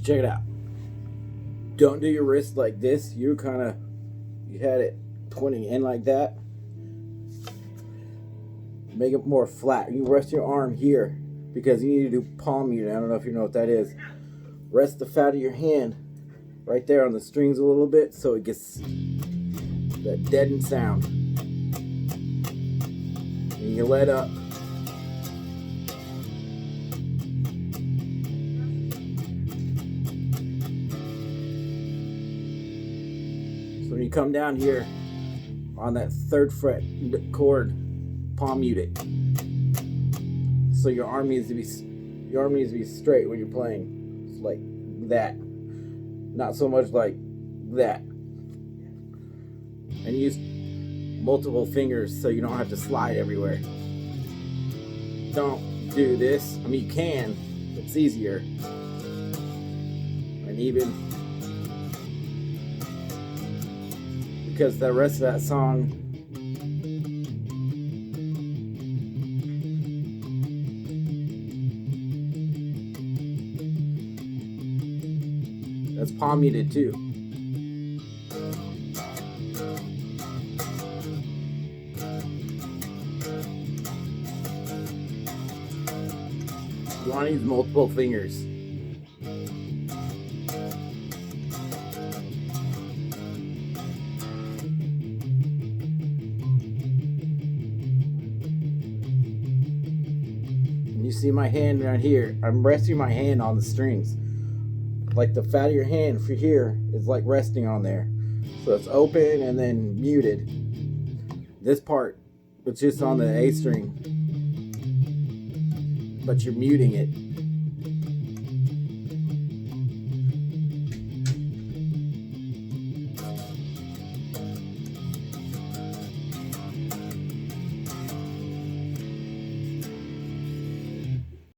Check it out. Don't do your wrist like this. You had it pointing in like that. Make it more flat. You rest your arm here because you need to do palm muting. I don't know if you know what that is. Rest the fat of your hand right there on the strings a little bit so it gets that deadened sound. And you let up. So when you come down here on that 3rd fret chord, palm mute it. So your arm needs to be straight when you're playing. It's like that. Not so much like that. And use multiple fingers so you don't have to slide everywhere. Don't do this. I mean, you can. It's easier. And even because the rest of that song that's palm muted too. You want to use multiple fingers. And you see my hand right here. I'm resting my hand on the strings. Like the fat of your hand for here is like resting on there. So it's open and then muted. This part, it's just on the A string. But you're muting it.